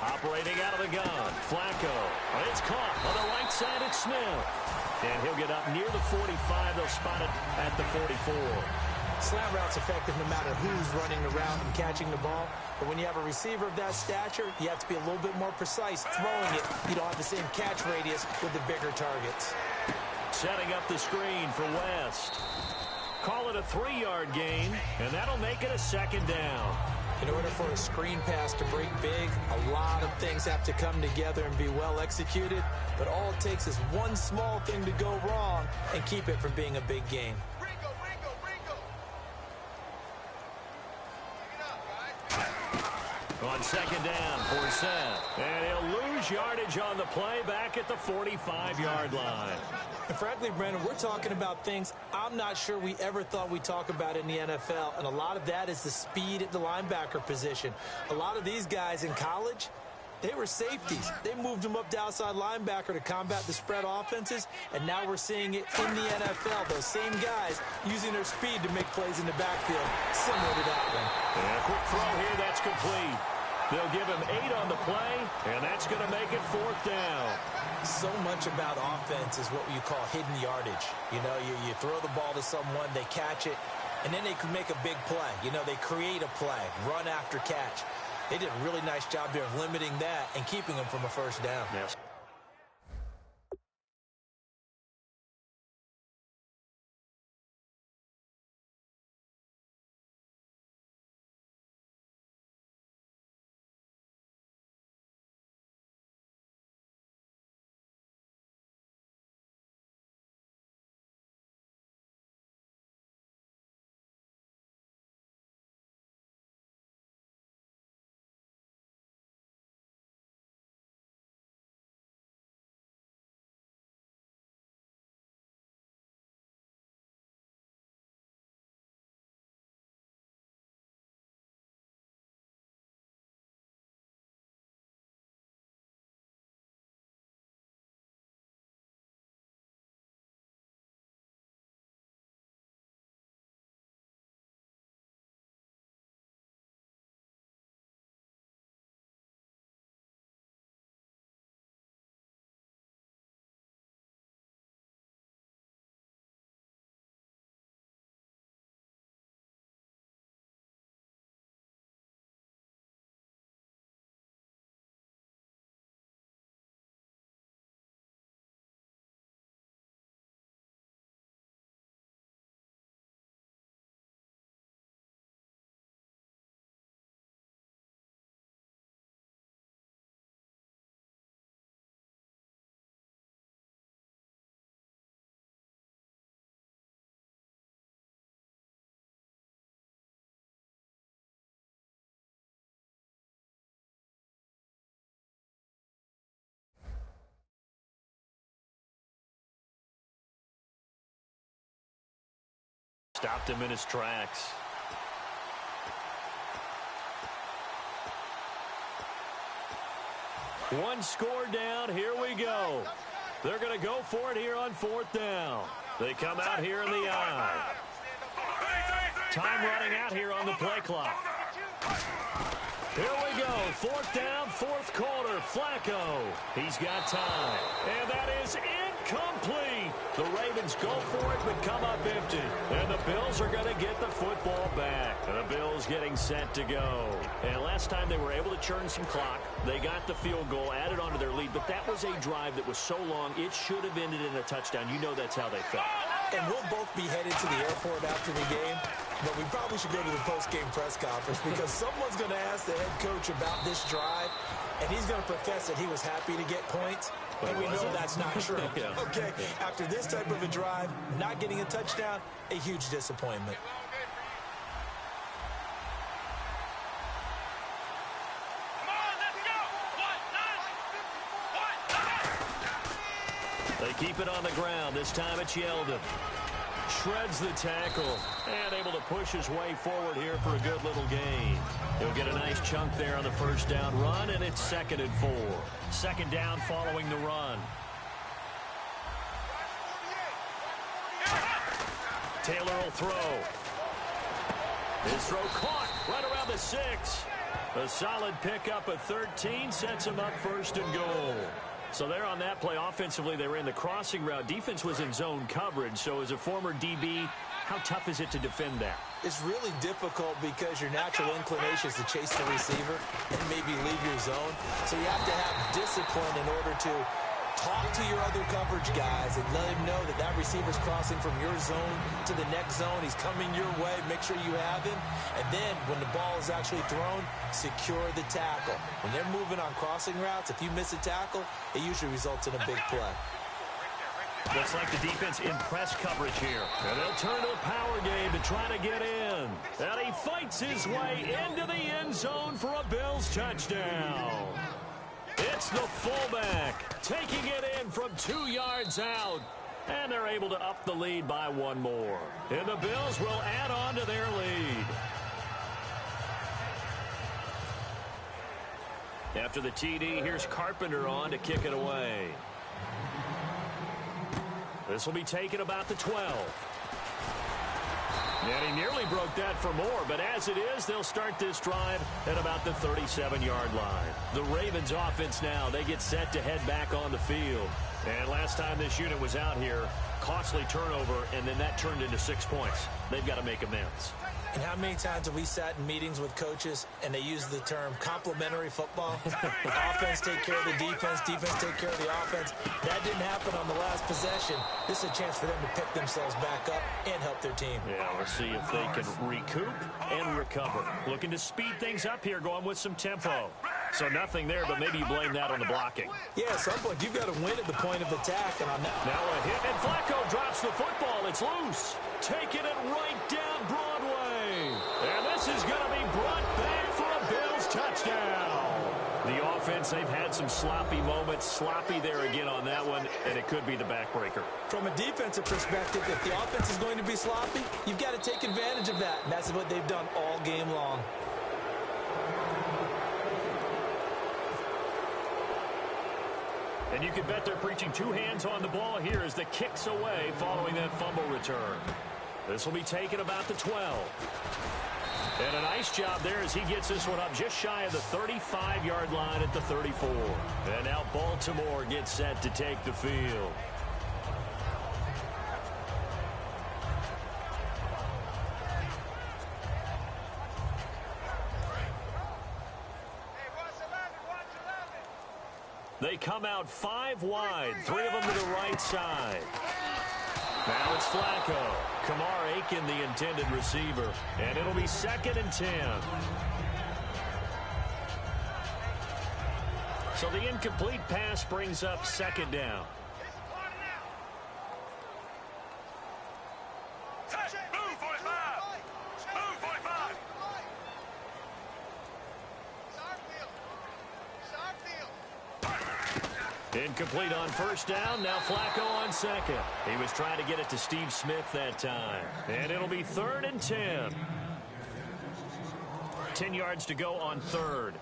Operating out of the gun, Flacco. It's caught on the right side. It's Smith. And he'll get up near the 45. They'll spot it at the 44. Slant route's effective no matter who's running the route and catching the ball. But when you have a receiver of that stature, you have to be a little bit more precise throwing it. You don't have the same catch radius with the bigger targets. Setting up the screen for West. Call it a 3-yard gain, and that'll make it a 2nd down. In order for a screen pass to break big, a lot of things have to come together and be well executed. But all it takes is one small thing to go wrong and keep it from being a big game. On 2nd down, Forsett. And he'll lose yardage on the play back at the 45-yard line. And frankly, Brandon, we're talking about things I'm not sure we ever thought we'd talk about in the NFL. And a lot of that is the speed at the linebacker position. A lot of these guys in college, they were safeties. They moved them up to outside linebacker to combat the spread offenses. And now we're seeing it in the NFL. Those same guys using their speed to make plays in the backfield, similar to that one. And a quick throw here, that's complete. They'll give him 8 on the play, and that's going to make it 4th down. So much about offense is what you call hidden yardage. You know, you throw the ball to someone, they catch it, and then they can make a big play. You know, they create a play, run after catch. They did a really nice job there of limiting that and keeping them from a 1st down. Yes. Stopped him in his tracks. One score down. Here we go. They're going to go for it here on 4th down. They come out here in the eye. Time running out here on the play clock. Here we go. 4th down, 4th quarter. Flacco. He's got time. And that is incomplete. The Ravens go for it but come up empty. And the Bills are going to get the football back. And the Bills getting set to go. And last time they were able to churn some clock. They got the field goal, added onto their lead. But that was a drive that was so long, it should have ended in a touchdown. You know that's how they felt. And we'll both be headed to the airport after the game. But we probably should go to the post-game press conference because someone's going to ask the head coach about this drive, and he's going to profess that he was happy to get points, and we know that's not true. Yeah. Okay, after this type of a drive, not getting a touchdown, a huge disappointment. They keep it on the ground. This time it's Yeldon. Shreds the tackle and able to push his way forward here for a good little gain. He'll get a nice chunk there on the first down run, and it's 2nd and 4. 2nd down following the run. Taylor will throw. His throw caught right around the 6. A solid pickup of 13 sets him up 1st and goal. So there on that play, offensively, they ran the crossing route. Defense was in zone coverage. So as a former DB, how tough is it to defend that? It's really difficult because your natural inclination is to chase the receiver and maybe leave your zone. So you have to have discipline in order to talk to your other coverage guys and let him know that that receiver's crossing from your zone to the next zone. He's coming your way. Make sure you have him. And then when the ball is actually thrown, secure the tackle. When they're moving on crossing routes, if you miss a tackle, it usually results in a big play. Looks like the defense in press coverage here. And they'll turn to the power game to try to get in. And he fights his way into the end zone for a Bills touchdown. It's the fullback taking it in from 2 yards out. And they're able to up the lead by 1 more. And the Bills will add on to their lead. After the TD, here's Carpenter on to kick it away. This will be taken about the 12. And he nearly broke that for more, but as it is, they'll start this drive at about the 37-yard line. The Ravens offense now, they get set to head back on the field. And last time this unit was out here, costly turnover, and then that turned into 6 points. They've got to make amends. And how many times have we sat in meetings with coaches and they use the term complementary football? Offense take care of the defense, defense take care of the offense. That didn't happen on the last possession. This is a chance for them to pick themselves back up and help their team. Yeah, we'll see if they can recoup and recover. Looking to speed things up here, going with some tempo. So nothing there, but maybe you blame that on the blocking. Yeah, at some point, you've got to win at the point of attack. And on that. Now a hit, and Flacco drops the football. It's loose. Taking it right down Broadway. And this is going to be brought back for a Bills touchdown. The offense, they've had some sloppy moments. Sloppy there again on that one, and it could be the backbreaker. From a defensive perspective, if the offense is going to be sloppy, you've got to take advantage of that. And that's what they've done all game long. And you can bet they're preaching 2 hands on the ball here as the kick's away following that fumble return. This will be taken about the 12. And a nice job there as he gets this one up just shy of the 35-yard line at the 34. And now Baltimore gets set to take the field. They come out 5 wide, 3 of them to the right side. Now it's Flacco. Kamar Aiken, the intended receiver. And it'll be 2nd and 10. So the incomplete pass brings up 2nd down. Incomplete on first down. Now Flacco on second. He was trying to get it to Steve Smith that time. And it'll be 3rd and 10. 10 yards to go on 3rd.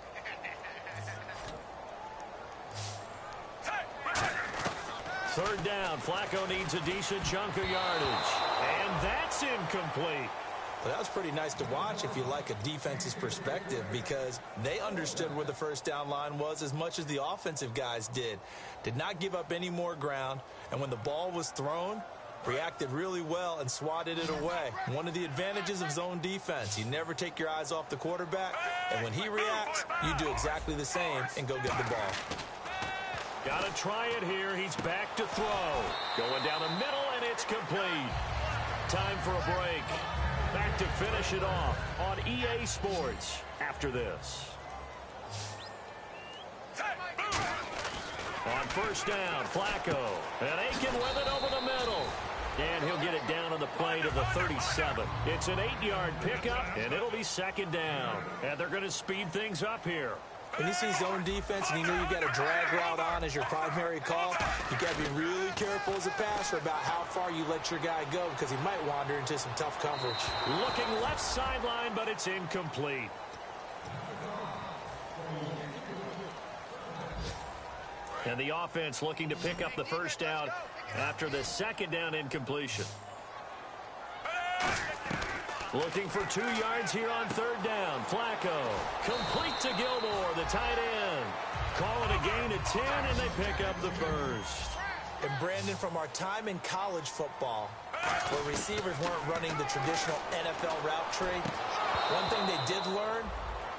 Third down. Flacco needs a decent chunk of yardage. And that's incomplete. Well, that was pretty nice to watch if you like a defense's perspective, because they understood where the first down line was as much as the offensive guys did. Did not give up any more ground, and when the ball was thrown, reacted really well and swatted it away. One of the advantages of zone defense, you never take your eyes off the quarterback, and when he reacts, you do exactly the same and go get the ball. Got to try it here. He's back to throw. Going down the middle, and it's complete. Time for a break. Back to finish it off on EA Sports after this. On first down, Flacco. And Aiken with it over the middle. And he'll get it down on the play to the 37. It's an 8-yard pickup, and it'll be 2nd down. And they're going to speed things up here. When you see zone defense and you know you got a drag route on as your primary call, you got to be really careful as a passer about how far you let your guy go, because he might wander into some tough coverage. Looking left sideline, but it's incomplete. And the offense looking to pick up the first down after the 2nd down incompletion. Looking for 2 yards here on 3rd down. Flacco. Complete to Gilmore, the tight end. Call it a gain of 10, and they pick up the first. And Brandon, from our time in college football, where receivers weren't running the traditional NFL route tree, one thing they did learn,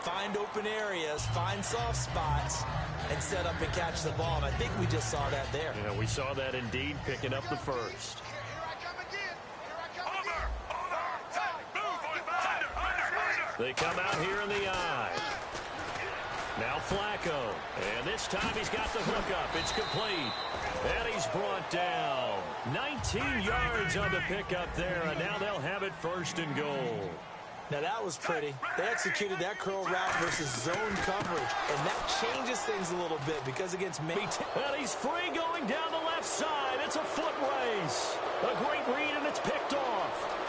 find open areas, find soft spots, and set up and catch the ball. And I think we just saw that there. Yeah, we saw that indeed, picking up the first. They come out here in the eye. Now Flacco. And this time he's got the hookup. It's complete. And he's brought down. 19 yards on the pickup there. And now they'll have it 1st and goal. Now that was pretty. They executed that curl route versus zone coverage. And that changes things a little bit, because against me. Well, he's free going down the left side. It's a foot race. A great read, and it's picked off.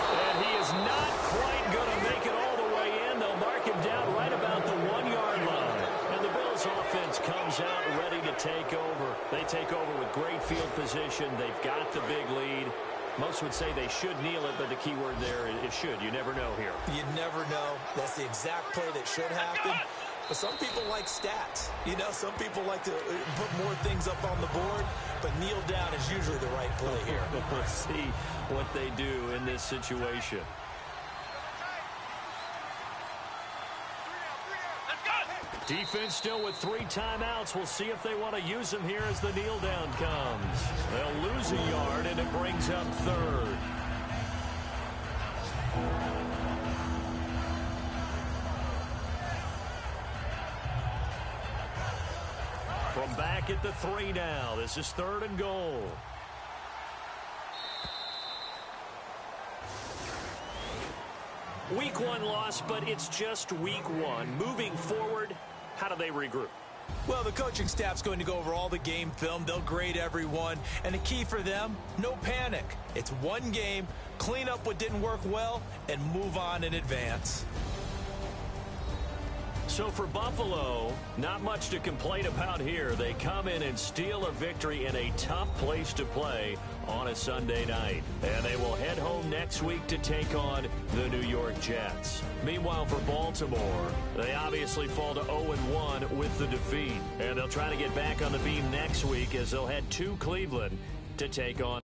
And he is not quite going to make it all the way in. They'll mark him down right about the 1-yard line. And the Bills offense comes out ready to take over. They take over with great field position. They've got the big lead. Most would say they should kneel it, but the key word there is should. You never know here. You never know. That's the exact play that should happen. But some people like stats. You know, some people like to put more things up on the board, but kneel down is usually the right play here. We'll see what they do in this situation. Defense still with 3 timeouts. We'll see if they want to use them here as the kneel down comes. They'll lose a yard, and it brings up 3rd. From back at the 3 now. This is 3rd and goal. Week 1 loss, but it's just week 1. Moving forward, how do they regroup? Well, the coaching staff's going to go over all the game film. They'll grade everyone. And the key for them, no panic. It's one game, clean up what didn't work well, and move on in advance. So for Buffalo, not much to complain about here. They come in and steal a victory in a tough place to play on a Sunday night. And they will head home next week to take on the New York Jets. Meanwhile, for Baltimore, they obviously fall to 0-1 with the defeat. And they'll try to get back on the beam next week as they'll head to Cleveland to take on